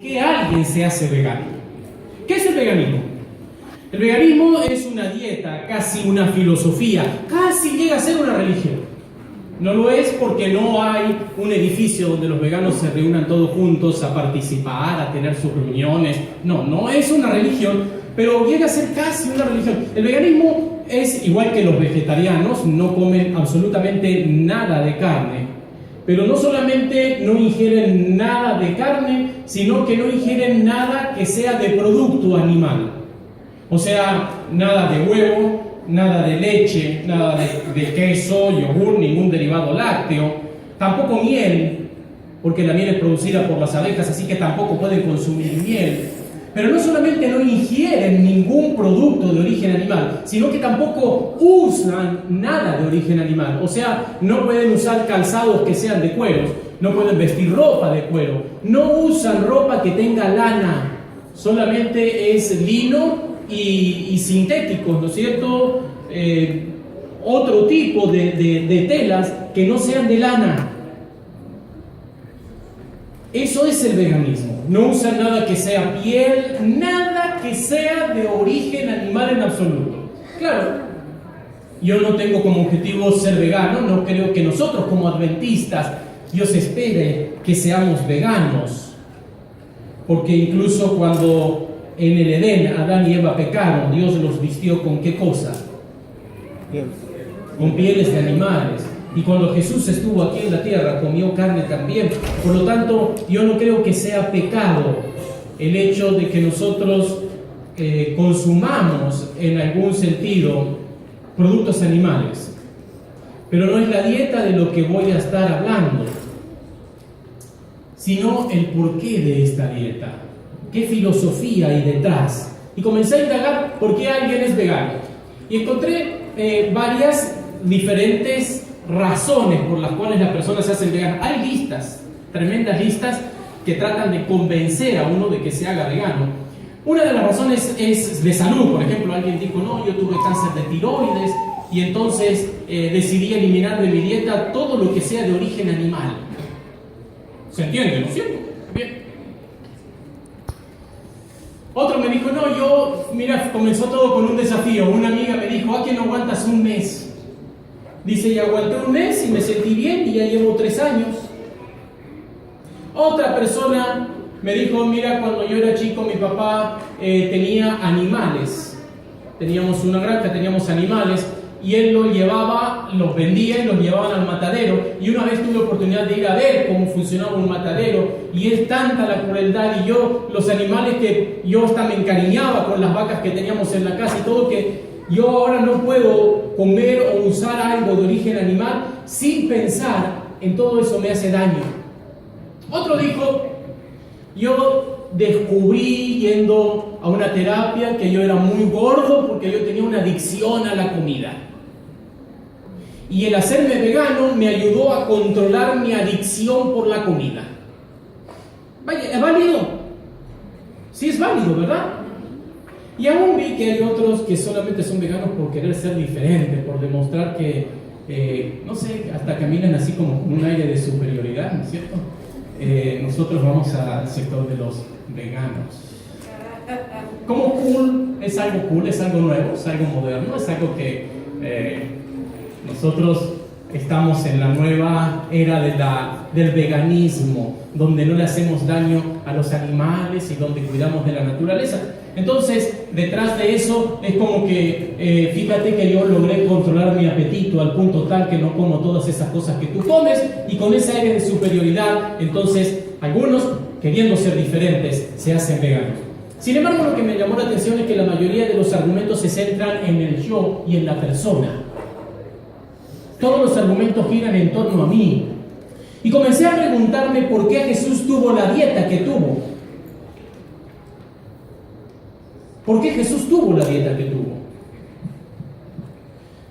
que alguien se hace vegano. ¿Qué es el veganismo? El veganismo es una dieta, casi una filosofía, casi llega a ser una religión. No lo es porque no hay un edificio donde los veganos se reúnan todos juntos a participar, a tener sus reuniones. No es una religión, pero llega a ser casi una religión. El veganismo es igual que los vegetarianos, no comen absolutamente nada de carne. Pero no solamente no ingieren nada de carne, sino que no ingieren nada que sea de producto animal. O sea, nada de huevo, nada de leche, nada de queso, yogur, ningún derivado lácteo, tampoco miel, porque la miel es producida por las abejas, así que tampoco pueden consumir miel. Pero no solamente no ingieren ningún producto de origen animal, sino que tampoco usan nada de origen animal. O sea, no pueden usar calzados que sean de cueros, no pueden vestir ropa de cuero, no usan ropa que tenga lana, solamente es lino y sintéticos, ¿no es cierto? Otro tipo de telas que no sean de lana. Eso es el veganismo. No usan nada que sea piel, nada que sea de origen animal en absoluto. Claro, yo no tengo como objetivo ser vegano, no creo que nosotros como adventistas Dios espere que seamos veganos, porque incluso cuando en el Edén Adán y Eva pecaron, Dios los vistió ¿con qué cosa? Con pieles de animales. Y cuando Jesús estuvo aquí en la tierra, comió carne también. Por lo tanto, yo no creo que sea pecado el hecho de que nosotros consumamos en algún sentido productos animales. Pero no es la dieta de lo que voy a estar hablando, sino el porqué de esta dieta. ¿Qué filosofía hay detrás? Y comencé a indagar por qué alguien es vegano. Y encontré varias diferentes razones por las cuales las personas se hacen veganas. Hay listas, tremendas listas, que tratan de convencer a uno de que se haga vegano. Una de las razones es de salud. Por ejemplo, alguien dijo, no, yo tuve cáncer de tiroides y entonces decidí eliminar de mi dieta todo lo que sea de origen animal. ¿Se entiende, no es cierto? Bien. Otro me dijo, no, mira, comenzó todo con un desafío. Una amiga me dijo, ¿a qué no aguantas un mes? Dice, y aguanté un mes y me sentí bien y ya llevo 3 años. Otra persona me dijo, mira, cuando yo era chico mi papá tenía animales. Teníamos una granja, teníamos animales y él los llevaba, los vendía y los llevaban al matadero. Y una vez tuve la oportunidad de ir a ver cómo funcionaba un matadero y es tanta la crueldad y los animales que yo hasta me encariñaba con las vacas que teníamos en la casa y todo, que yo ahora no puedo comer o usar algo de origen animal sin pensar en todo eso, me hace daño. Otro dijo, yo descubrí yendo a una terapia que yo era muy gordo porque yo tenía una adicción a la comida. Y el hacerme vegano me ayudó a controlar mi adicción por la comida. Vaya, ¿es válido? Sí es válido, ¿verdad? Y aún vi que hay otros que solamente son veganos por querer ser diferentes, por demostrar que, no sé, hasta caminan así como con un aire de superioridad, ¿no es cierto? Nosotros vamos al sector de los veganos. Como cool, es algo nuevo, es algo moderno, es algo que nosotros estamos en la nueva era del veganismo, donde no le hacemos daño a los animales y donde cuidamos de la naturaleza. Entonces, detrás de eso es como que, fíjate que yo logré controlar mi apetito al punto tal que no como todas esas cosas que tú comes, y con ese aire de superioridad, entonces, algunos, queriendo ser diferentes, se hacen veganos. Sin embargo, lo que me llamó la atención es que la mayoría de los argumentos se centran en el yo y en la persona. Todos los argumentos giran en torno a mí. Y comencé a preguntarme por qué Jesús tuvo la dieta que tuvo. ¿Por qué Jesús tuvo la dieta que tuvo?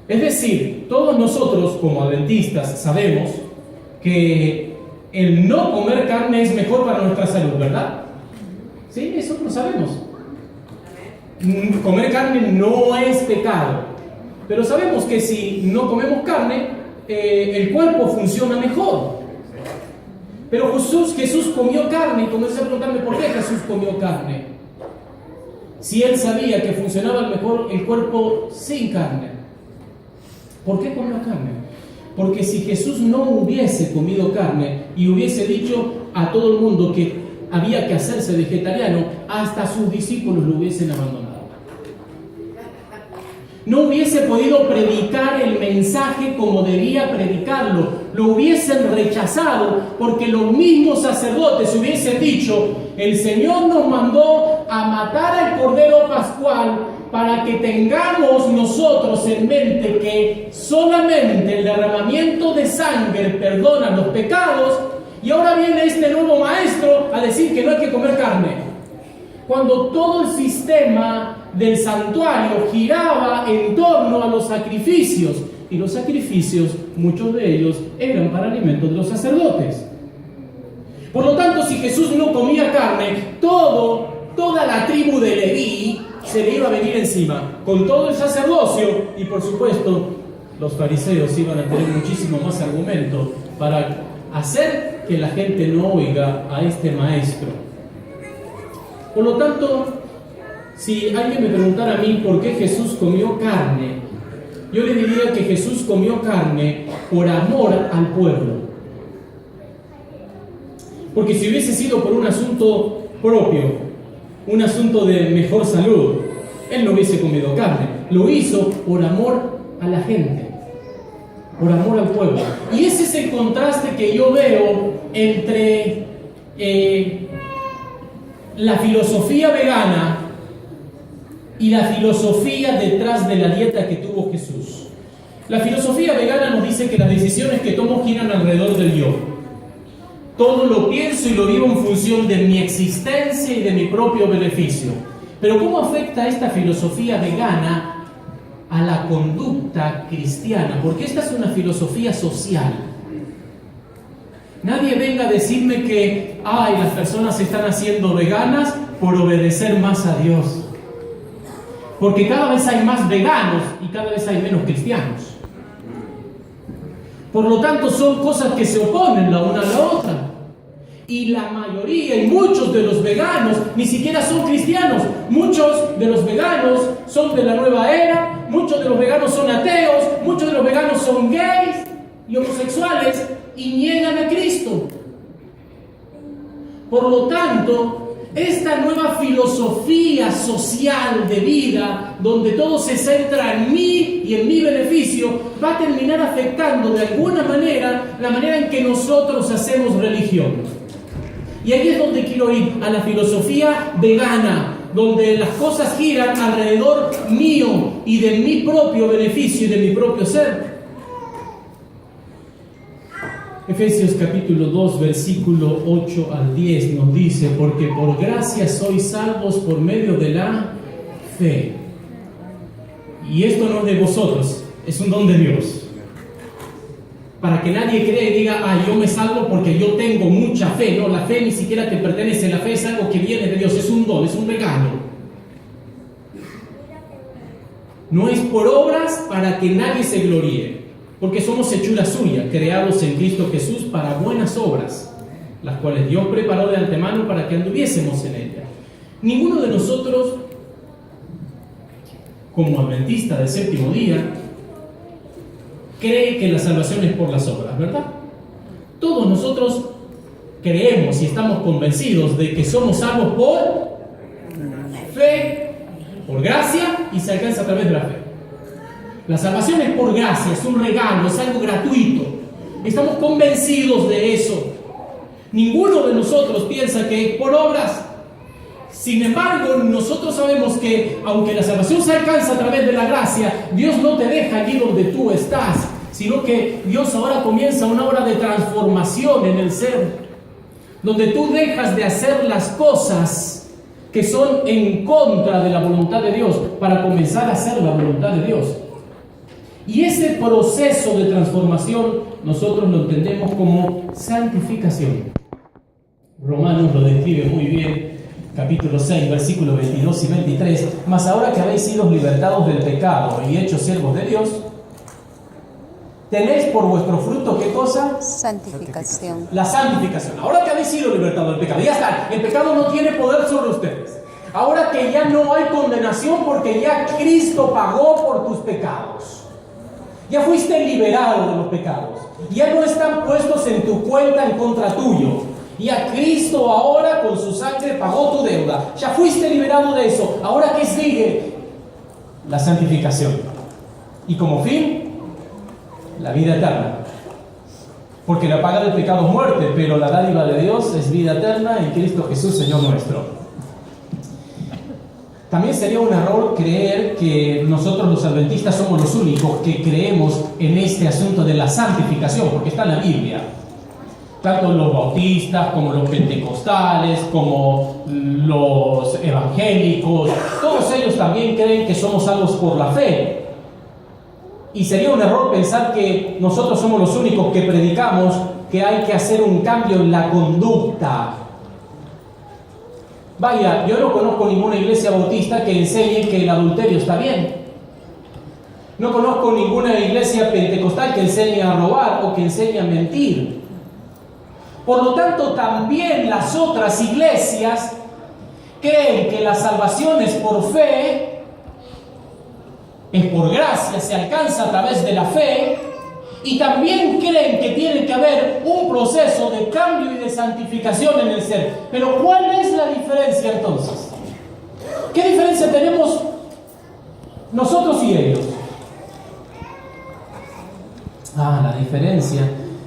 Es decir, todos nosotros como adventistas sabemos que el no comer carne es mejor para nuestra salud, ¿verdad? Sí, eso lo sabemos. Comer carne no es pecado, pero sabemos que si no comemos carne, el cuerpo funciona mejor. Pero Jesús comió carne y comencé a preguntarme por qué Jesús Jesús comió carne? Si él sabía que funcionaba mejor el cuerpo sin carne. ¿Por qué comió carne? Porque si Jesús no hubiese comido carne y hubiese dicho a todo el mundo que había que hacerse vegetariano, hasta sus discípulos lo hubiesen abandonado. No hubiese podido predicar el mensaje como debía predicarlo. Lo hubiesen rechazado porque los mismos sacerdotes hubiesen dicho: el Señor nos mandó a matar al Cordero Pascual para que tengamos nosotros en mente que solamente el derramamiento de sangre perdona los pecados, y ahora viene este nuevo maestro a decir que no hay que comer carne. Cuando todo el sistema del santuario giraba en torno a los sacrificios, y los sacrificios, muchos de ellos, eran para alimentos de los sacerdotes. Por lo tanto, si Jesús no comía carne, toda la tribu de Leví se le iba a venir encima, con todo el sacerdocio, y por supuesto, los fariseos iban a tener muchísimo más argumento para hacer que la gente no oiga a este maestro. Por lo tanto, si alguien me preguntara a mí por qué Jesús comió carne, yo le diría que Jesús comió carne por amor al pueblo. Porque si hubiese sido por un asunto propio, un asunto de mejor salud, él no hubiese comido carne. Lo hizo por amor a la gente, por amor al pueblo. Y ese es el contraste que yo veo entre la filosofía vegana y la filosofía detrás de la dieta que tuvo Jesús. La filosofía vegana nos dice que las decisiones que tomo giran alrededor del yo. Todo lo pienso y lo vivo en función de mi existencia y de mi propio beneficio. Pero ¿cómo afecta esta filosofía vegana a la conducta cristiana? Porque esta es una filosofía social. Nadie venga a decirme que las personas se están haciendo veganas por obedecer más a Dios. Porque cada vez hay más veganos y cada vez hay menos cristianos. Por lo tanto, son cosas que se oponen la una a la otra. Y la mayoría y muchos de los veganos ni siquiera son cristianos. Muchos de los veganos son de la nueva era, muchos de los veganos son ateos, muchos de los veganos son gays y homosexuales y niegan a Cristo. Por lo tanto, esta nueva filosofía social de vida, donde todo se centra en mí y en mi beneficio, va a terminar afectando de alguna manera la manera en que nosotros hacemos religión. Y ahí es donde quiero ir, a la filosofía vegana, donde las cosas giran alrededor mío y de mi propio beneficio y de mi propio ser. Efesios capítulo 2, versículo 8 al 10 nos dice: porque por gracia sois salvos por medio de la fe. Y esto no es de vosotros, es un don de Dios. Para que nadie crea y diga: yo me salvo porque yo tengo mucha fe. No, la fe ni siquiera te pertenece, la fe es algo que viene de Dios, es un don, es un regalo. No es por obras para que nadie se gloríe. Porque somos hechura suya, creados en Cristo Jesús para buenas obras, las cuales Dios preparó de antemano para que anduviésemos en ellas. Ninguno de nosotros, como adventista del séptimo día, cree que la salvación es por las obras, ¿verdad? Todos nosotros creemos y estamos convencidos de que somos salvos por fe, por gracia, y se alcanza a través de la fe. La salvación es por gracia, es un regalo, es algo gratuito. Estamos convencidos de eso. Ninguno de nosotros piensa que es por obras. Sin embargo, nosotros sabemos que aunque la salvación se alcanza a través de la gracia, Dios no te deja allí donde tú estás, sino que Dios ahora comienza una obra de transformación en el ser, donde tú dejas de hacer las cosas que son en contra de la voluntad de Dios para comenzar a hacer la voluntad de Dios. Y ese proceso de transformación nosotros lo entendemos como santificación. Romanos lo describe muy bien, capítulo 6, versículos 22 y 23. Mas ahora que habéis sido libertados del pecado y hechos siervos de Dios, tenéis por vuestro fruto, ¿qué cosa? Santificación. La santificación. Ahora que habéis sido libertados del pecado, ya está, el pecado no tiene poder sobre ustedes. Ahora que ya no hay condenación porque ya Cristo pagó por tus pecados. Ya fuiste liberado de los pecados. Ya no están puestos en tu cuenta en contra tuyo. Ya Cristo ahora con su sangre pagó tu deuda. Ya fuiste liberado de eso. Ahora ¿qué sigue? La santificación. Y como fin, la vida eterna. Porque la paga del pecado es muerte, pero la dádiva de Dios es vida eterna en Cristo Jesús, Señor nuestro. También sería un error creer que nosotros los adventistas somos los únicos que creemos en este asunto de la santificación, porque está en la Biblia. Tanto los bautistas, como los pentecostales, como los evangélicos, todos ellos también creen que somos salvos por la fe. Y sería un error pensar que nosotros somos los únicos que predicamos que hay que hacer un cambio en la conducta. Vaya, yo no conozco ninguna iglesia bautista que enseñe que el adulterio está bien. No conozco ninguna iglesia pentecostal que enseñe a robar o que enseñe a mentir. Por lo tanto, también las otras iglesias creen que la salvación es por fe, es por gracia, se alcanza a través de la fe, y también creen que tiene que haber un proceso de cambio y de santificación en el ser. Pero ¿cuál es la diferencia entonces? ¿Qué diferencia tenemos nosotros y ellos? La diferencia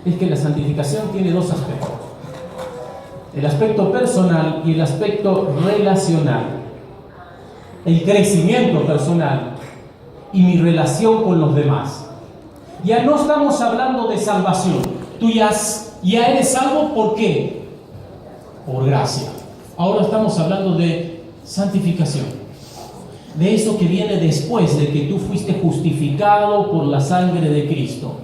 es que la santificación tiene dos aspectos. El aspecto personal y el aspecto relacional. El crecimiento personal y mi relación con los demás. Ya no estamos hablando de salvación. Tú ya eres salvo, ¿por qué? Por gracia. Ahora estamos hablando de santificación. De eso que viene después de que tú fuiste justificado por la sangre de Cristo.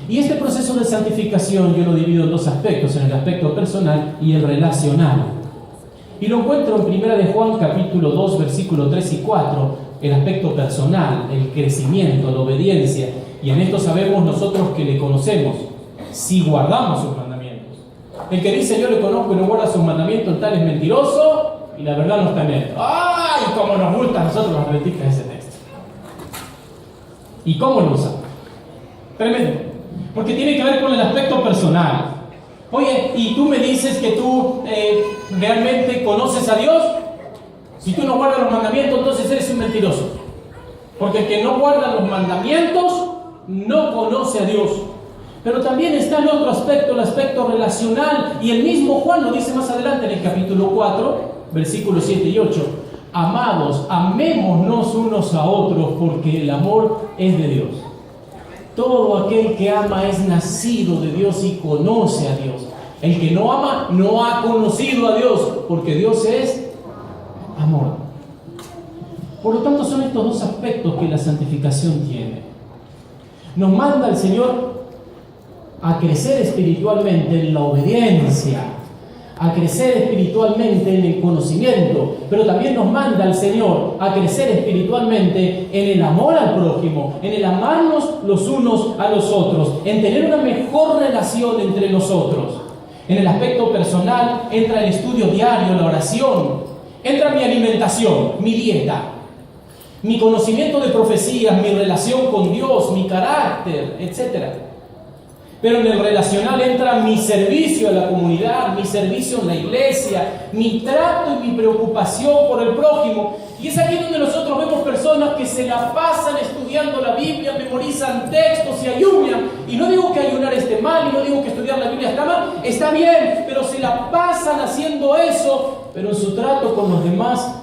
Y este proceso de santificación yo lo divido en dos aspectos, en el aspecto personal y el relacional. Y lo encuentro en 1 de Juan capítulo 2, versículos 3 y 4, el aspecto personal, el crecimiento, la obediencia. Y en esto sabemos nosotros que le conocemos, si guardamos sus mandamientos. El que dice yo le conozco y no guarda sus mandamientos, tal es mentiroso y la verdad no está en él. ¡Ay! Cómo nos gusta a nosotros los adventistas ese texto. ¿Y cómo lo usamos? Tremendo. Porque tiene que ver con el aspecto personal. Oye, ¿y tú me dices que tú realmente conoces a Dios? Si tú no guardas los mandamientos, entonces eres un mentiroso. Porque el que no guarda los mandamientos no conoce a Dios. Pero también está el otro aspecto, el aspecto relacional. Y el mismo Juan lo dice más adelante en el capítulo 4, versículos 7 y 8. Amados, amémonos unos a otros porque el amor es de Dios. Todo aquel que ama es nacido de Dios y conoce a Dios. El que no ama no ha conocido a Dios, porque Dios es amor. Por lo tanto, son estos dos aspectos que la santificación tiene. Nos manda el Señor a crecer espiritualmente en la obediencia, a crecer espiritualmente en el conocimiento, pero también nos manda el Señor a crecer espiritualmente en el amor al prójimo, en el amarnos los unos a los otros, en tener una mejor relación entre nosotros. En el aspecto personal entra el estudio diario, la oración, entra mi alimentación, mi dieta, mi conocimiento de profecías, mi relación con Dios, mi carácter, etc. Pero en el relacional entra mi servicio a la comunidad, mi servicio en la iglesia, mi trato y mi preocupación por el prójimo. Y es aquí donde nosotros vemos personas que se la pasan estudiando la Biblia, memorizan textos y ayunan. Y no digo que ayunar esté mal, y no digo que estudiar la Biblia está mal, está bien, pero se la pasan haciendo eso, pero en su trato con los demás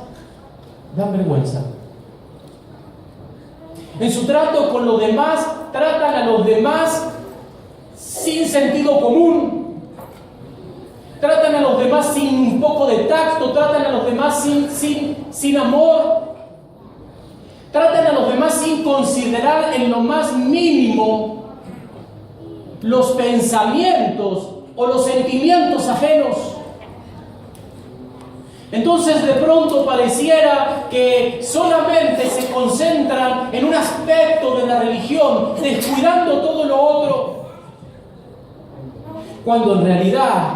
dan vergüenza. En su trato con los demás, tratan a los demás sin sentido común, tratan a los demás sin un poco de tacto, tratan a los demás sin amor, tratan a los demás sin considerar en lo más mínimo los pensamientos o los sentimientos ajenos. Entonces de pronto pareciera que solamente se concentran en un aspecto de la religión, descuidando todo lo otro, cuando en realidad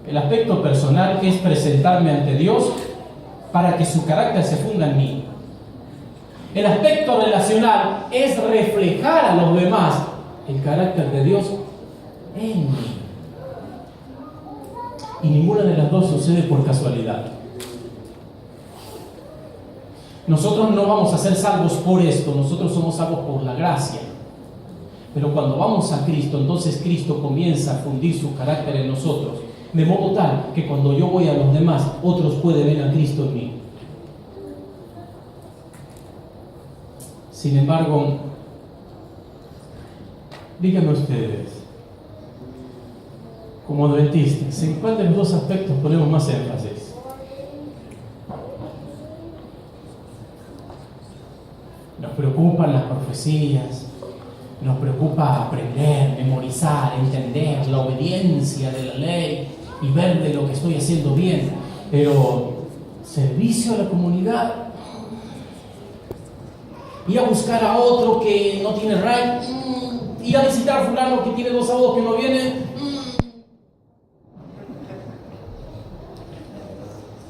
el aspecto personal es presentarme ante Dios para que su carácter se funda en mí. El aspecto relacional es reflejar a los demás el carácter de Dios en mí. Y ninguna de las dos sucede por casualidad. Nosotros no vamos a ser salvos por esto, nosotros somos salvos por la gracia. Pero cuando vamos a Cristo, entonces Cristo comienza a fundir su carácter en nosotros, de modo tal que cuando yo voy a los demás, otros pueden ver a Cristo en mí. Sin embargo, díganme ustedes, como adventistas, ¿en cuál de los dos aspectos ponemos más énfasis? Nos preocupan las profecías, nos preocupa aprender, memorizar, entender la obediencia de la ley y ver de lo que estoy haciendo bien, pero servicio a la comunidad, ir a buscar a otro que no tiene right, ir a visitar a fulano que tiene 2 sábados que no viene.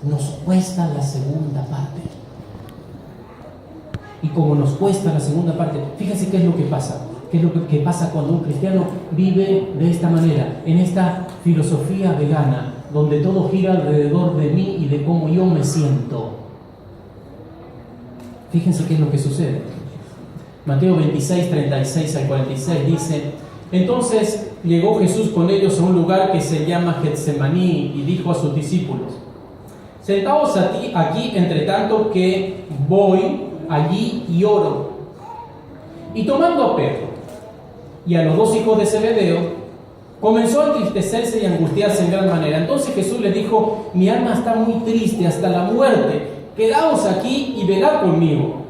Nos cuesta la segunda parte. Y como nos cuesta la segunda parte, fíjense qué es lo que pasa. ¿Qué es lo que pasa cuando un cristiano vive de esta manera, en esta filosofía vegana, donde todo gira alrededor de mí y de cómo yo me siento? Fíjense qué es lo que sucede. Mateo 26, 36 al 46 dice: entonces llegó Jesús con ellos a un lugar que se llama Getsemaní y dijo a sus discípulos: sentaos aquí entre tanto que voy allí y oro. Y tomando a Pedro y a los 2 hijos de Zebedeo, comenzó a entristecerse y angustiarse en gran manera. Entonces Jesús les dijo: mi alma está muy triste hasta la muerte, quedaos aquí y velad conmigo.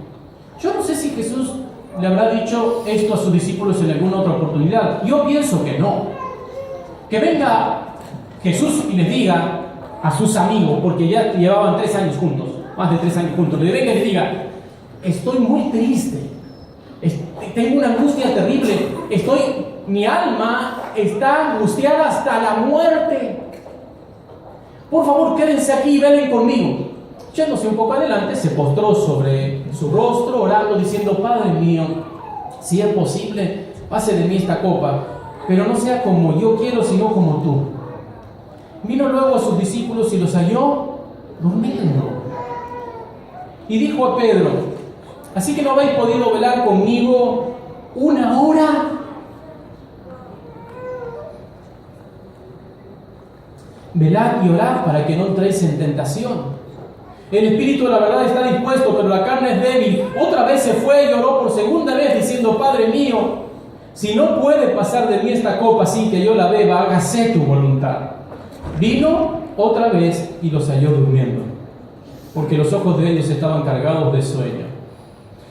Yo no sé si Jesús le habrá dicho esto a sus discípulos en alguna otra oportunidad. Yo pienso que no. Que venga Jesús y les diga a sus amigos, porque ya llevaban 3 años juntos, más de 3 años juntos, le venga y les diga: estoy muy triste, tengo una angustia terrible, mi alma está angustiada hasta la muerte. Por favor, quédense aquí y velen conmigo. Yéndose un poco adelante, se postró sobre su rostro, orando, diciendo: Padre mío, si es posible, pase de mí esta copa, pero no sea como yo quiero, sino como tú. Vino luego a sus discípulos y los halló durmiendo. Y dijo a Pedro: ¿así que no habéis podido velar conmigo 1 hora? Velad y orad para que no entréis en tentación. El espíritu, la verdad, está dispuesto, pero la carne es débil. Otra vez se fue y oró por segunda vez, diciendo: Padre mío, si no puede pasar de mí esta copa sin que yo la beba, hágase tu voluntad. Vino otra vez y los halló durmiendo, porque los ojos de ellos estaban cargados de sueño.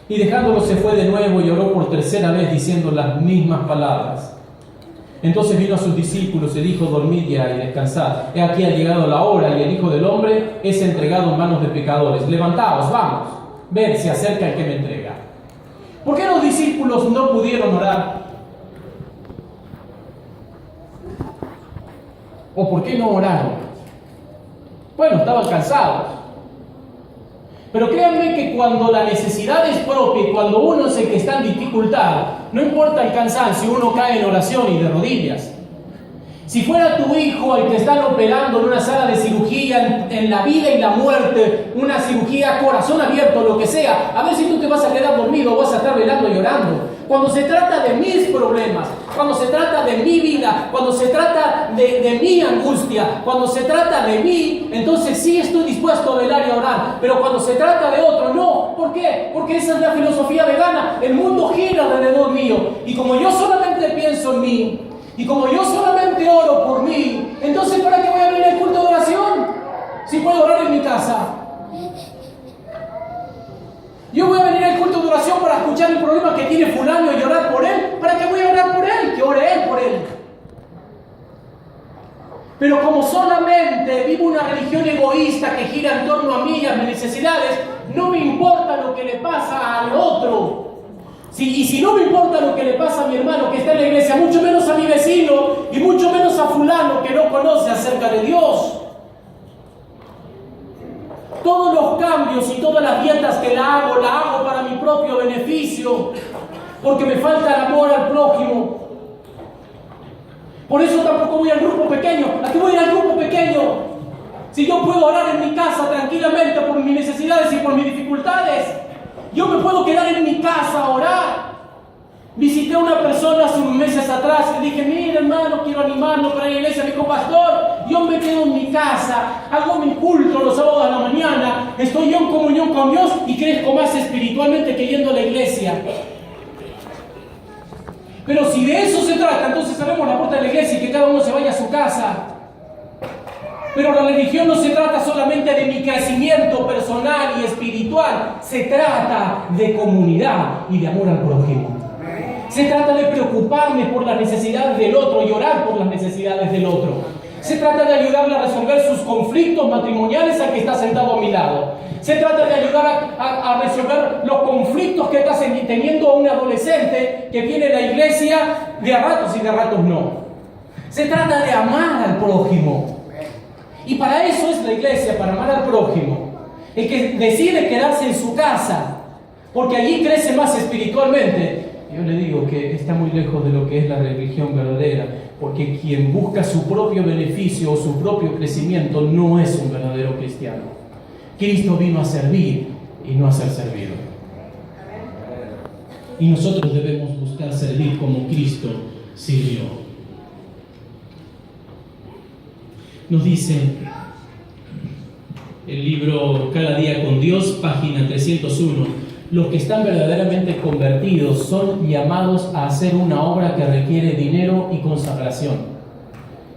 Y dejándolos se fue de nuevo y oró por 3ª vez, diciendo las mismas palabras. Entonces vino a sus discípulos y dijo: dormid ya y descansad. He aquí ha llegado la hora y el Hijo del Hombre es entregado en manos de pecadores. Levantaos, vamos, ved, se acerca el que me entrega. ¿Por qué los discípulos no pudieron orar? ¿O por qué no oraron? Bueno, estaban cansados. Pero créanme que cuando la necesidad es propia y cuando uno es el que está en dificultad, no importa el cansancio, uno cae en oración y de rodillas. Si fuera tu hijo el que están operando en una sala de cirugía, en la vida y la muerte, una cirugía corazón abierto, lo que sea, a ver si tú te vas a quedar dormido o vas a estar velando y llorando. Cuando se trata de mis problemas, cuando se trata de mi vida, cuando se trata de mi angustia, cuando se trata de mí, entonces sí estoy dispuesto a velar y a orar. Pero cuando se trata de otro, no. ¿Por qué? Porque esa es la filosofía vegana. El mundo gira alrededor mío. Y como yo solamente pienso en mí, y como yo solamente oro por mí, entonces ¿para qué voy a venir al culto de oración? Si puedo orar en mi casa. Yo voy a venir al culto de oración para escuchar el problema que tiene fulano y orar por él. ¿Para qué voy a orar por él? Que ore él por él. Pero como solamente vivo una religión egoísta que gira en torno a mí y a mis necesidades, no me importa lo que le pasa al otro. Y si no me importa lo que le pasa a mi hermano que está en la iglesia, mucho menos a mi vecino y mucho menos a fulano que no conoce acerca de Dios. Todos los cambios y todas las dietas que la hago para mi propio beneficio, porque me falta el amor al prójimo. Por eso tampoco voy al grupo pequeño. ¿A qué voy a ir al grupo pequeño? Si yo puedo orar en mi casa tranquilamente por mis necesidades y por mis dificultades, yo me puedo quedar en mi casa a orar. Visité a una persona hace unos meses atrás y le dije, mira hermano, quiero animarlo para la iglesia. Me dijo, pastor, yo me quedo en mi casa, hago mi culto los sábados a la mañana, estoy yo en comunión con Dios y crezco más espiritualmente que yendo a la iglesia. Pero si de eso se trata, entonces cerremos la puerta de la iglesia y que cada uno se vaya a su casa. Pero la religión no se trata solamente de mi crecimiento personal y espiritual, se trata de comunidad y de amor al prójimo. Se trata de preocuparme por las necesidades del otro y orar por las necesidades del otro. Se trata de ayudarle a resolver sus conflictos matrimoniales al que está sentado a mi lado. Se trata de ayudar a resolver los conflictos que está teniendo un adolescente que viene a la iglesia de a ratos y de a ratos no. Se trata de amar al prójimo. Y para eso es la iglesia, para amar al prójimo. El que decide quedarse en su casa, porque allí crece más espiritualmente. Yo le digo que está muy lejos de lo que es la religión verdadera, porque quien busca su propio beneficio o su propio crecimiento no es un verdadero cristiano. Cristo vino a servir y no a ser servido. Y nosotros debemos buscar servir como Cristo sirvió. Nos dice el libro Cada día con Dios, página 301, los que están verdaderamente convertidos son llamados a hacer una obra que requiere dinero y consagración.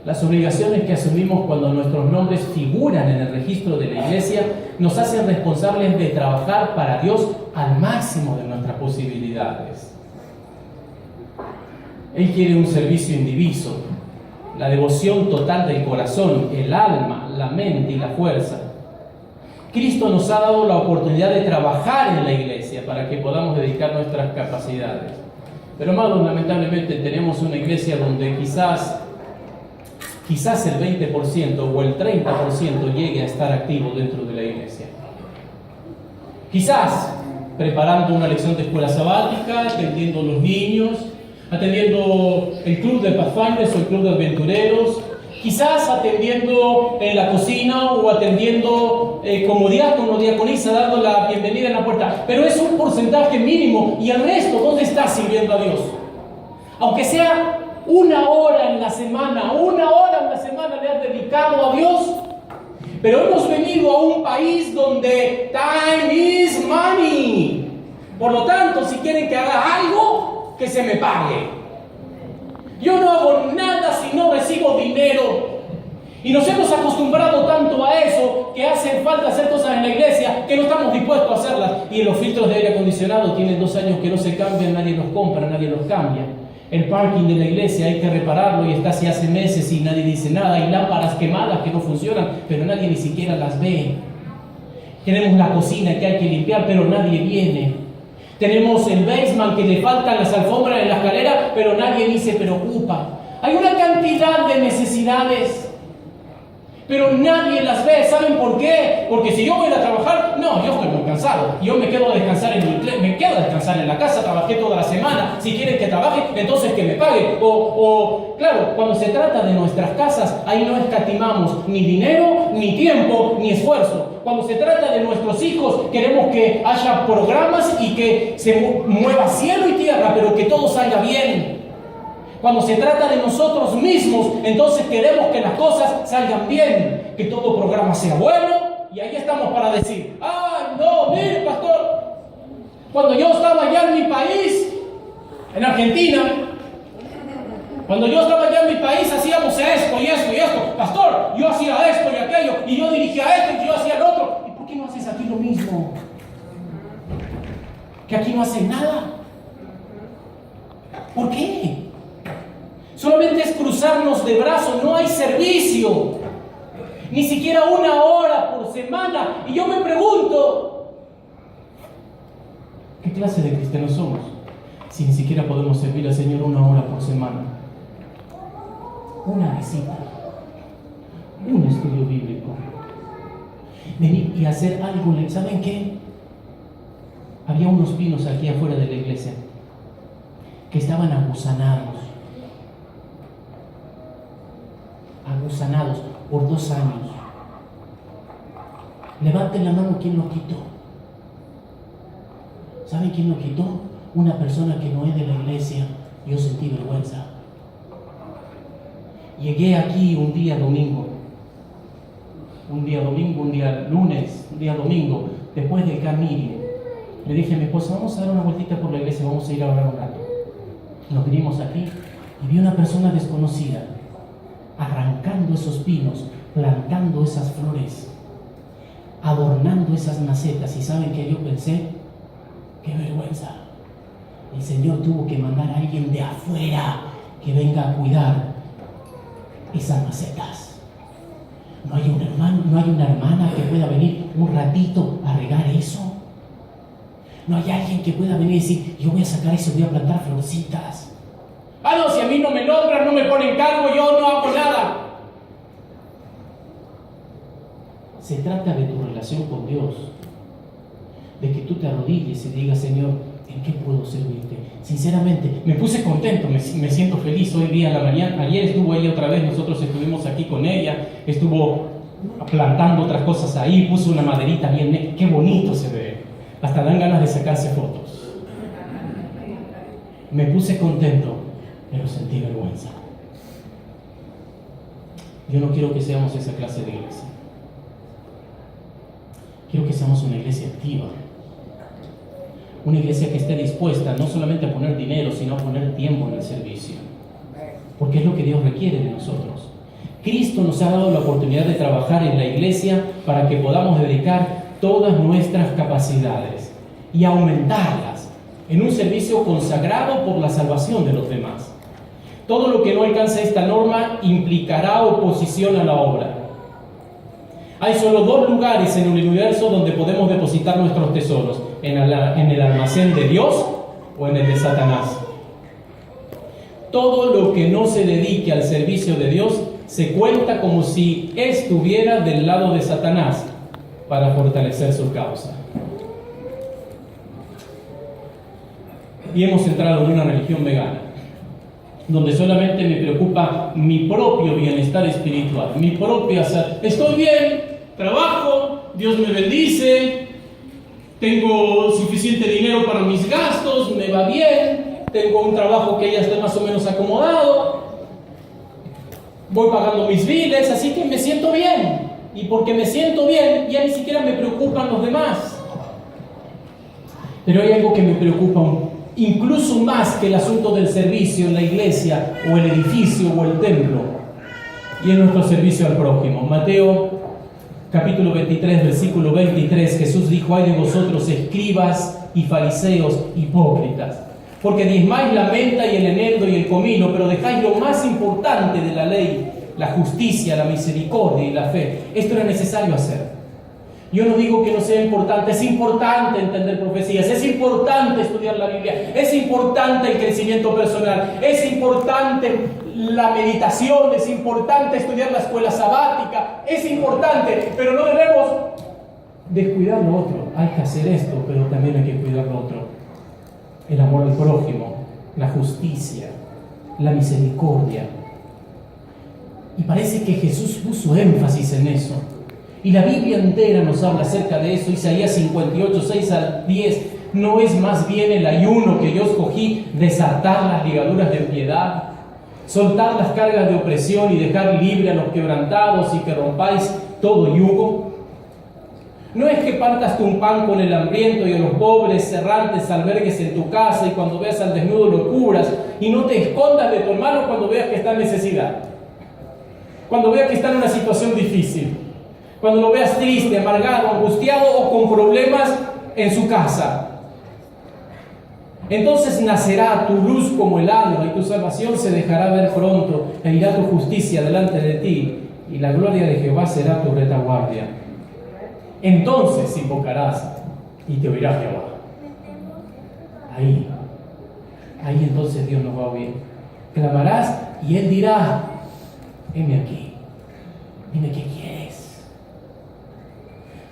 Las obligaciones que asumimos cuando nuestros nombres figuran en el registro de la iglesia nos hacen responsables de trabajar para Dios al máximo de nuestras posibilidades. Él quiere un servicio indiviso, la devoción total del corazón, el alma, la mente y la fuerza. Cristo nos ha dado la oportunidad de trabajar en la iglesia para que podamos dedicar nuestras capacidades. Pero, amados, lamentablemente tenemos una iglesia donde quizás el 20% o el 30% llegue a estar activo dentro de la iglesia. Quizás preparando una lección de escuela sabática, atendiendo a los niños, atendiendo el club de Pathfinders o el club de aventureros, quizás atendiendo en la cocina o atendiendo como diácono o diaconisa, dando la bienvenida en la puerta. Pero es un porcentaje mínimo. ¿Y el resto dónde está sirviendo a Dios? Aunque sea una hora en la semana le has dedicado a Dios. Pero hemos venido a un país donde time is money. Por lo tanto, si quieren que haga algo, que se me pague. Yo no hago nada si no recibo dinero. Y nos hemos acostumbrado tanto a eso que hacen falta hacer cosas en la iglesia que no estamos dispuestos a hacerlas. Y los filtros de aire acondicionado tienen 2 años que no se cambian, nadie los compra, nadie los cambia. El parking de la iglesia hay que repararlo y está así hace meses y nadie dice nada. Hay lámparas quemadas que no funcionan, pero nadie ni siquiera las ve. Tenemos la cocina que hay que limpiar, pero nadie viene. Tenemos el basement que le faltan las alfombras en la escalera, pero nadie ni se preocupa. Hay una cantidad de necesidades, pero nadie las ve. ¿Saben por qué? Porque si yo voy a trabajar, no, yo estoy muy cansado. Yo me quedo a descansar en la casa, trabajé toda la semana. Si quieren que trabaje, entonces que me paguen. Claro, cuando se trata de nuestras casas, ahí no escatimamos ni dinero, ni tiempo, ni esfuerzo. Cuando se trata de nuestros hijos, queremos que haya programas y que se mueva cielo y tierra, pero que todo salga bien. Cuando se trata de nosotros mismos, entonces queremos que las cosas salgan bien, que todo programa sea bueno, y ahí estamos para decir, no, mire pastor, cuando yo estaba allá en mi país, en Argentina, cuando yo estaba allá en mi país hacíamos esto y esto y esto, pastor, yo hacía esto y aquello, y yo dirigía esto y yo hacía lo otro. ¿Y por qué no haces aquí lo mismo? ¿Que aquí no hacen nada? ¿Por qué? Solamente es cruzar cruzarnos de brazos, no hay servicio, ni siquiera 1 hora por semana. Y yo me pregunto, ¿qué clase de cristianos somos si ni siquiera podemos servir al Señor 1 hora por semana? Una visita, un estudio bíblico, venir y hacer algo. ¿Saben qué? Había unos pinos aquí afuera de la iglesia que estaban aguzanados por 2 años. Levanten la mano, ¿quién lo quitó? ¿Saben quién lo quitó? Una persona que no es de la iglesia. Yo sentí vergüenza. Llegué aquí un día domingo, un día lunes, un día domingo, después del Camille. Le dije a mi esposa, vamos a dar una vueltita por la iglesia, vamos a ir a orar un rato. Nos vinimos aquí y vi una persona desconocida arrancando esos pinos, plantando esas flores, adornando esas macetas. ¿Y saben qué yo pensé? ¡Qué vergüenza! El Señor tuvo que mandar a alguien de afuera que venga a cuidar esas macetas. No hay un hermano, no hay una hermana que pueda venir un ratito a regar eso. No hay alguien que pueda venir y decir, yo voy a sacar eso, voy a plantar florcitas. Ah, no, si a mí no me nombran, no me ponen cargo, yo no hago nada. Se trata de tu relación con Dios, de que tú te arrodilles y digas, Señor, ¿en qué puedo servirte? Sinceramente, me puse contento, me siento feliz hoy día en la mañana. Ayer estuvo ella otra vez, nosotros estuvimos aquí con ella, estuvo plantando otras cosas ahí, puso una maderita bien, qué bonito se ve. Hasta dan ganas de sacarse fotos. Me puse contento, pero sentí vergüenza. Yo no quiero que seamos esa clase de iglesia. Quiero que seamos una iglesia activa. Una iglesia que esté dispuesta no solamente a poner dinero, sino a poner tiempo en el servicio. Porque es lo que Dios requiere de nosotros. Cristo nos ha dado la oportunidad de trabajar en la iglesia para que podamos dedicar todas nuestras capacidades y aumentarlas en un servicio consagrado por la salvación de los demás. Todo lo que no alcance esta norma implicará oposición a la obra. Hay solo 2 lugares en el universo donde podemos depositar nuestros tesoros: en el almacén de Dios o en el de Satanás. Todo lo que no se dedique al servicio de Dios se cuenta como si estuviera del lado de Satanás para fortalecer su causa. Y hemos entrado en una religión vegana, donde solamente me preocupa mi propio bienestar espiritual, mi propia salud. Estoy bien, trabajo, Dios me bendice, tengo suficiente dinero para mis gastos, me va bien, tengo un trabajo que ya esté más o menos acomodado, voy pagando mis biles, así que me siento bien. Y porque me siento bien, ya ni siquiera me preocupan los demás. Pero hay algo que me preocupa incluso más que el asunto del servicio en la iglesia o el edificio o el templo, y es nuestro servicio al prójimo. Mateo capítulo 23, versículo 23, Jesús dijo: ay de vosotros, escribas y fariseos hipócritas, porque diezmáis la menta y el eneldo y el comino, pero dejáis lo más importante de la ley, la justicia, la misericordia y la fe. Esto era necesario hacer. Yo no digo que no sea importante, es importante entender profecías, es importante estudiar la Biblia, es importante el crecimiento personal, es importante la meditación, es importante estudiar la escuela sabática, es importante, pero no debemos descuidar lo otro. Hay que hacer esto, pero también hay que cuidar lo otro. El amor al prójimo, la justicia, la misericordia. Y parece que Jesús puso énfasis en eso. Y la Biblia entera nos habla acerca de eso. Isaías 58, 6 al 10. ¿No es más bien el ayuno que yo escogí, desatar las ligaduras de piedad, soltar las cargas de opresión y dejar libre a los quebrantados, y que rompáis todo yugo? No es que partas tú un pan con el hambriento y a los pobres errantes albergues en tu casa, y cuando veas al desnudo lo cubras, y no te escondas de tu hermano cuando veas que está en necesidad, cuando veas que está en una situación difícil, cuando lo veas triste, amargado, angustiado o con problemas en su casa. Entonces nacerá tu luz como el alba y tu salvación se dejará ver pronto, e irá tu justicia delante de ti, y la gloria de Jehová será tu retaguardia. Entonces invocarás y te oirá Jehová. Ahí entonces Dios nos va a oír. Clamarás y Él dirá: heme aquí, dime qué quieres.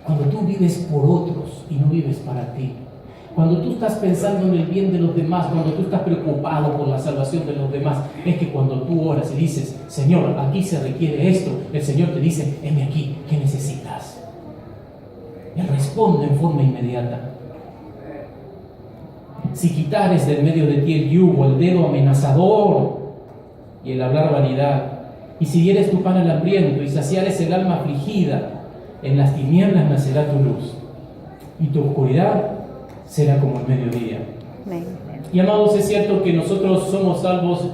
Cuando tú vives por otros y no vives para ti, cuando tú estás pensando en el bien de los demás, cuando tú estás preocupado por la salvación de los demás, es que cuando tú oras y dices: Señor, aquí se requiere esto, el Señor te dice: heme aquí, ¿qué necesitas? Él responde en forma inmediata. Si quitares del medio de ti el yugo, el dedo amenazador y el hablar vanidad, y si dieres tu pan al hambriento y saciares el alma afligida, en las tinieblas nacerá tu luz, y tu oscuridad será como el mediodía. Amén. Y amados, es cierto que nosotros somos salvos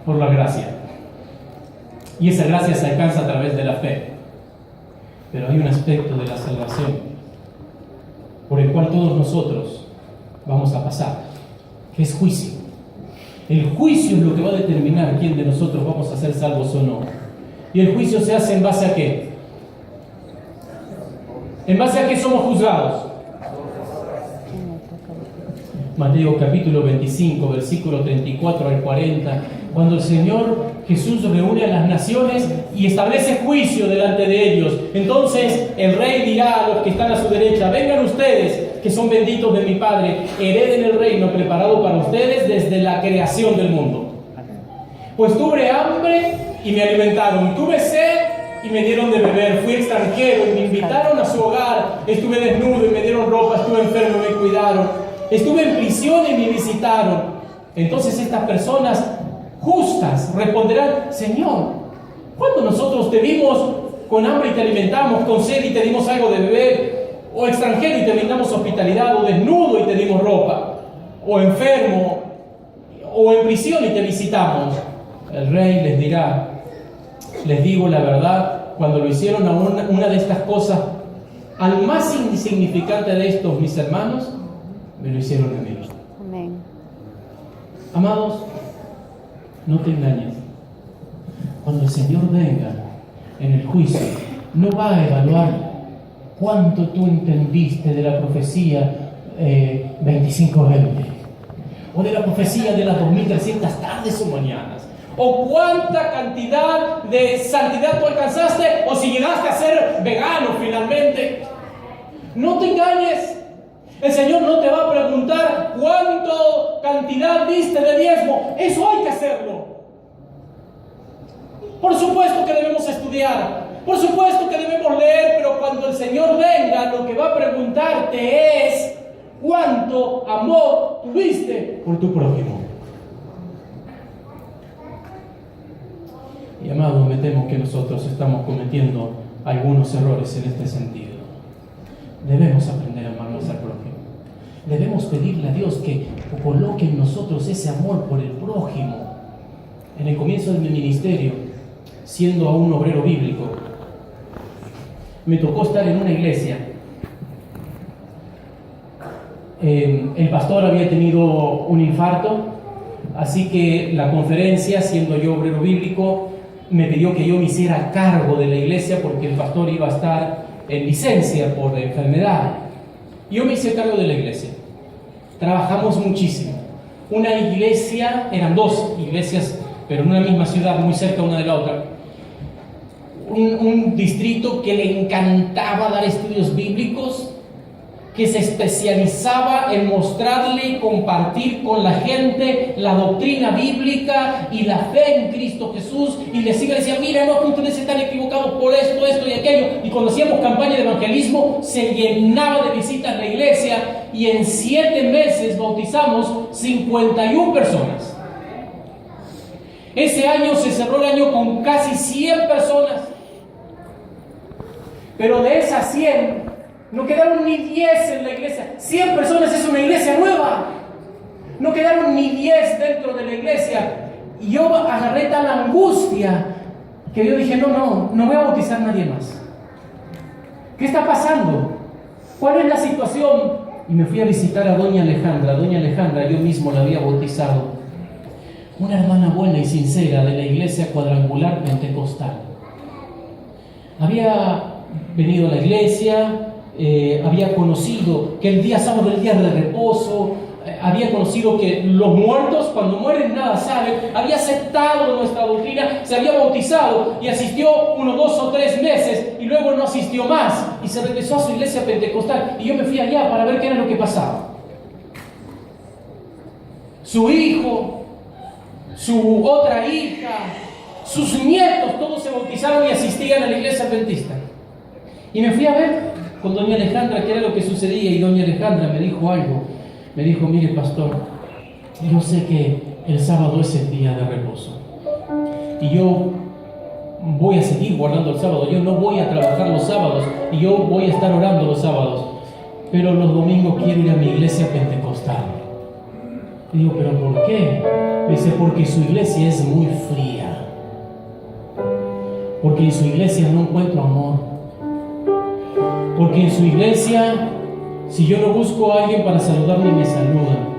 por la gracia, y esa gracia se alcanza a través de la fe. Pero hay un aspecto de la salvación por el cual todos nosotros vamos a pasar, que es juicio. El juicio es lo que va a determinar quién de nosotros vamos a ser salvos o no. Y el juicio se hace en base a ¿qué? ¿En base a qué somos juzgados? Mateo capítulo 25, versículo 34 al 40, cuando el Señor Jesús reúne a las naciones y establece juicio delante de ellos. Entonces el rey dirá a los que están a su derecha: vengan ustedes, que son benditos de mi Padre, hereden el reino preparado para ustedes desde la creación del mundo. Pues tuve hambre y me alimentaron, tuve sed y me dieron de beber, fui extranjero y me invitaron a su hogar, estuve desnudo y me dieron ropa, estuve enfermo y me cuidaron, estuve en prisión y me visitaron. Entonces estas personas justas responderán: Señor, ¿cuándo nosotros te vimos con hambre y te alimentamos, con sed y te dimos algo de beber, o extranjero y te brindamos hospitalidad, o desnudo y te dimos ropa, o enfermo, o en prisión y te visitamos? El rey les dirá: les digo la verdad, cuando lo hicieron a una de estas cosas, al más insignificante de estos mis hermanos, me lo hicieron a mí. Amén. Amados, no te engañes. Cuando el Señor venga en el juicio, no va a evaluar cuánto tú entendiste de la profecía 25:20, o de la profecía de las 2300 tardes o mañanas, o cuánta cantidad de santidad tú alcanzaste, o si llegaste a ser vegano finalmente. No te engañes. El Señor no te va a preguntar cuánto cantidad diste de diezmo. Eso hay que hacerlo. Por supuesto que debemos estudiar, por supuesto que debemos leer, pero cuando el Señor venga, lo que va a preguntarte es: ¿cuánto amor tuviste por tu prójimo? Y amados, me temo que nosotros estamos cometiendo algunos errores en este sentido. Debemos aprender a amarnos al prójimo. Debemos pedirle a Dios que coloque en nosotros ese amor por el prójimo. En el comienzo de mi ministerio, siendo aún obrero bíblico, me tocó estar en una iglesia. El pastor había tenido un infarto, así que la conferencia, siendo yo obrero bíblico, me pidió que yo me hiciera cargo de la iglesia porque el pastor iba a estar en licencia por enfermedad. Yo me hice cargo de la iglesia. Trabajamos muchísimo. Una iglesia, eran dos iglesias, pero en una misma ciudad, muy cerca una de la otra. Un distrito que le encantaba dar estudios bíblicos, que se especializaba en mostrarle y compartir con la gente la doctrina bíblica y la fe en Cristo Jesús, y les decía: mira, no, ustedes están equivocados por esto, esto y aquello. Y cuando hacíamos campaña de evangelismo, se llenaba de visitas a la iglesia, y en 7 meses bautizamos 51 personas. Ese año se cerró el año con casi 100 personas, pero de esas 100 no quedaron ni 10 en la iglesia. 100 personas es una iglesia nueva. No quedaron ni 10 dentro de la iglesia. Y yo agarré tal angustia que yo dije: no voy a bautizar a nadie más. ¿Qué está pasando? ¿Cuál es la situación? y me fui a visitar a doña Alejandra. Doña Alejandra, yo mismo la había bautizado. Una hermana buena y sincera de la iglesia cuadrangular pentecostal. Había venido a la iglesia, había conocido que el día sábado es el día de reposo, había conocido que los muertos cuando mueren nada saben, había aceptado nuestra doctrina, se había bautizado y asistió unos 2 o 3 meses y luego no asistió más y se regresó a su iglesia pentecostal y yo me fui allá para ver qué era lo que pasaba. Su hijo, su otra hija, sus nietos, todos se bautizaron y asistían a la iglesia adventista. Y me fui a ver con doña Alejandra qué era lo que sucedía y doña Alejandra me dijo algo. Me dijo, mire pastor, yo sé que el sábado es el día de reposo y yo voy a seguir guardando el sábado, yo no voy a trabajar los sábados y yo voy a estar orando los sábados, pero los domingos quiero ir a mi iglesia pentecostal. Y digo, ¿pero por qué? Me dice, porque su iglesia es muy fría, porque en su iglesia no encuentro amor, porque en su iglesia, si yo no busco a alguien para saludarme, me saludan.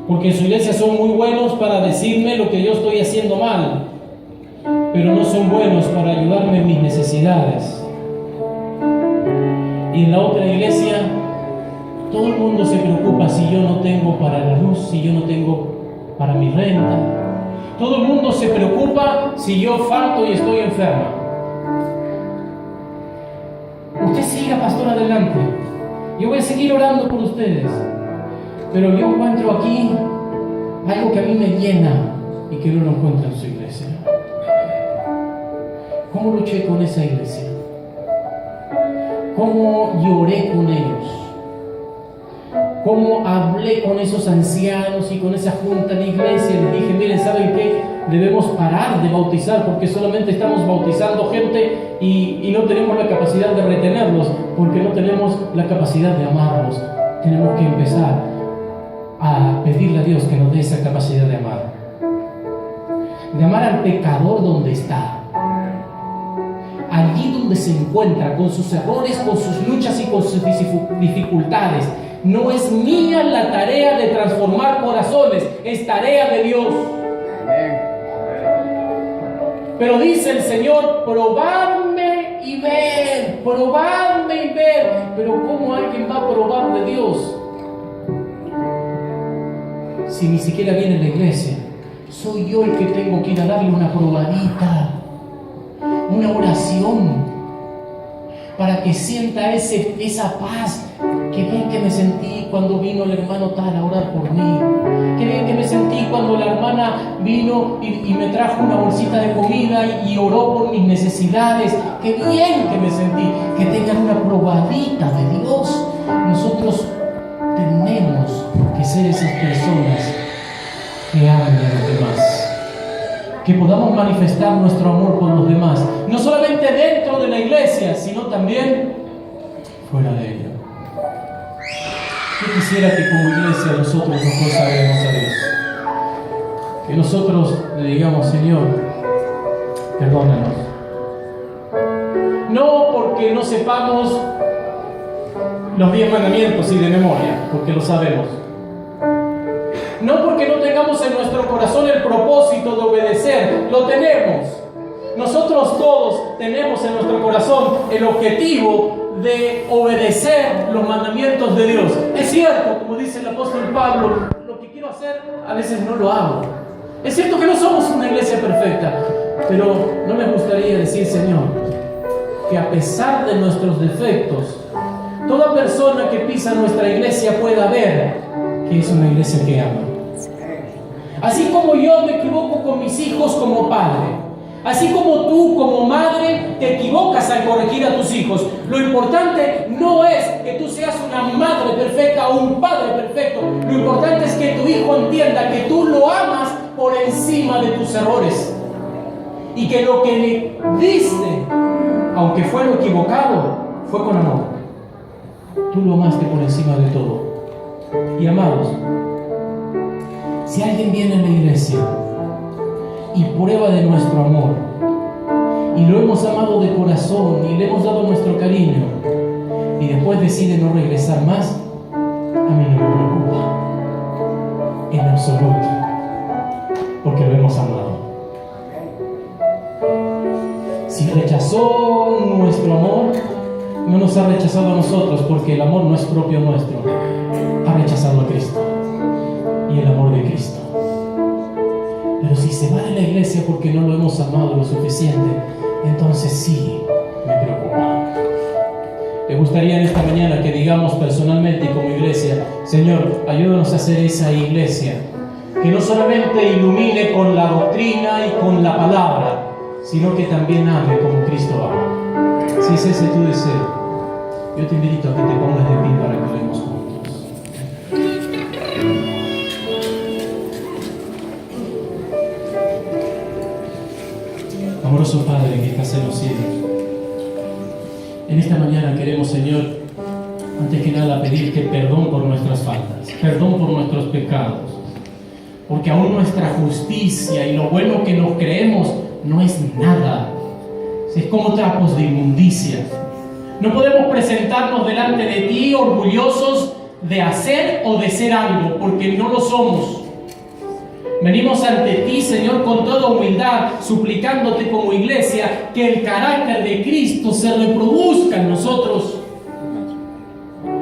Porque en su iglesia son muy buenos para decirme lo que yo estoy haciendo mal, pero no son buenos para ayudarme en mis necesidades. Y en la otra iglesia, todo el mundo se preocupa si yo no tengo para la luz, si yo no tengo para mi renta. Todo el mundo se preocupa si yo falto y estoy enferma. Usted siga, pastor, adelante. Yo voy a seguir orando por ustedes. Pero yo encuentro aquí algo que a mí me llena y que no lo encuentro en su iglesia. ¿Cómo luché con esa iglesia? ¿Cómo lloré con ellos? ¿Cómo hablé con esos ancianos y con esa junta de iglesia? Les dije, miren, ¿saben qué? Debemos parar de bautizar porque solamente estamos bautizando gente y no tenemos la capacidad de retenerlos, porque no tenemos la capacidad de amarlos. Tenemos que empezar a pedirle a Dios que nos dé esa capacidad de amar al pecador donde está, allí donde se encuentra, con sus errores, con sus luchas y con sus dificultades. No es mía la tarea de transformar corazones, es tarea de Dios. Pero dice el Señor, probadme y ver, probadme y ver. Pero ¿cómo alguien va a probar de Dios si ni siquiera viene a la iglesia? Soy yo el que tengo que ir a darle una probadita, una oración, para que sienta esa paz. Qué bien que me sentí cuando vino el hermano tal a orar por mí. Qué bien que me sentí cuando la hermana vino y me trajo una bolsita de comida y oró por mis necesidades. Qué bien que me sentí. Que tengan una probadita de Dios. Nosotros tenemos que ser esas personas que aman a los demás. Que podamos manifestar nuestro amor por los demás. No solamente dentro de la iglesia, sino también fuera de ella. Yo quisiera que como iglesia nosotros nos consagremos a Dios. Que nosotros le digamos, Señor, perdónanos. No porque no sepamos los 10 mandamientos y de memoria, porque lo sabemos. No porque no tengamos en nuestro corazón el propósito de obedecer, lo tenemos. Nosotros todos tenemos en nuestro corazón el objetivo de obedecer los mandamientos de Dios. Es cierto, como dice el apóstol Pablo, lo que quiero hacer a veces no lo hago. Es cierto que no somos una iglesia perfecta, pero ¿no les gustaría decir, Señor, que a pesar de nuestros defectos, toda persona que pisa nuestra iglesia pueda ver que es una iglesia que ama? Así como yo me equivoco con mis hijos como padre, así como tú como madre te equivocas al corregir a tus hijos, lo importante no es que tú seas una madre perfecta o un padre perfecto. Lo importante es que tu hijo entienda que tú lo amas por encima de tus errores y que lo que le diste, aunque fue lo equivocado, fue con amor. Tú lo amaste por encima de todo. Y amados, si alguien viene a la iglesia y prueba de nuestro amor y lo hemos amado de corazón y le hemos dado nuestro cariño y después decide no regresar más, a mí no me preocupa en absoluto, porque lo hemos amado. Si rechazó nuestro amor, no nos ha rechazado a nosotros, porque el amor no es propio nuestro, ha rechazado a Cristo y el amor de Cristo. Pero si se va de la iglesia porque no lo hemos amado lo suficiente, entonces sí me preocupa. Me gustaría en esta mañana que digamos personalmente y como iglesia: Señor, ayúdanos a hacer esa iglesia que no solamente ilumine con la doctrina y con la palabra, sino que también ame como Cristo ama. Si es ese tu deseo, yo te invito a que te pongas de pie para que oremos juntos. Amoroso Padre que estás en los cielos, en esta mañana queremos, Señor, antes que nada pedirte perdón por nuestras faltas, perdón por nuestros pecados, porque aún nuestra justicia y lo bueno que nos creemos no es nada, es como trapos de inmundicia. No podemos presentarnos delante de ti orgullosos de hacer o de ser algo, porque no lo somos. Venimos ante ti, Señor, con toda humildad, suplicándote como iglesia que el carácter de Cristo se reproduzca en nosotros.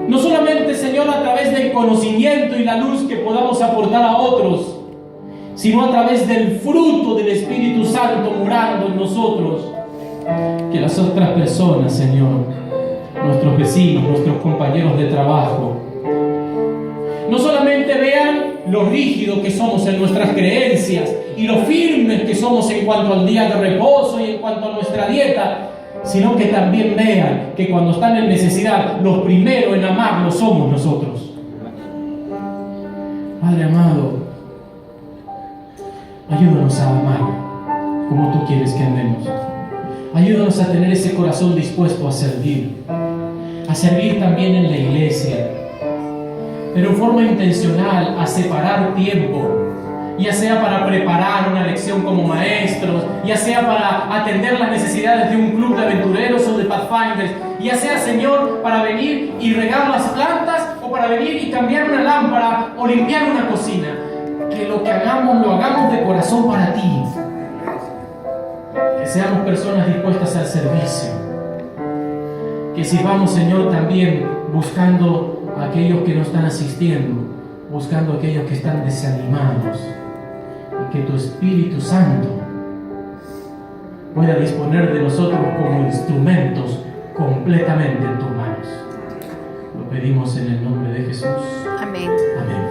No solamente, Señor, a través del conocimiento y la luz que podamos aportar a otros, sino a través del fruto del Espíritu Santo morando en nosotros. Que las otras personas, Señor, nuestros vecinos, nuestros compañeros de trabajo, no solamente vean lo rígido que somos en nuestras creencias y lo firmes que somos en cuanto al día de reposo y en cuanto a nuestra dieta, sino que también vean que cuando están en necesidad, los primeros en amarlos somos nosotros. Padre amado, ayúdanos a amar como tú quieres que andemos. Ayúdanos a tener ese corazón dispuesto a servir también en la iglesia, pero en forma intencional, a separar tiempo, ya sea para preparar una lección como maestros, ya sea para atender las necesidades de un club de aventureros o de Pathfinders, ya sea, Señor, para venir y regar las plantas, o para venir y cambiar una lámpara o limpiar una cocina. Que lo que hagamos, lo hagamos de corazón para ti. Que seamos personas dispuestas al servicio. Que sirvamos, Señor, también buscando a aquellos que no están asistiendo, buscando a aquellos que están desanimados. Y que tu Espíritu Santo pueda disponer de nosotros como instrumentos completamente en tus manos. Lo pedimos en el nombre de Jesús. Amén. Amén.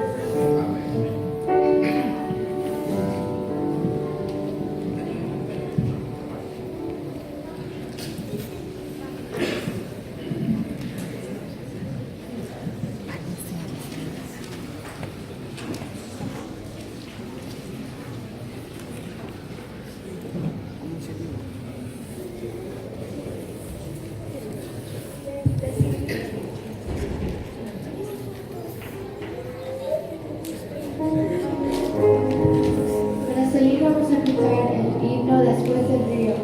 Para salir vamos a cantar el himno Después del río.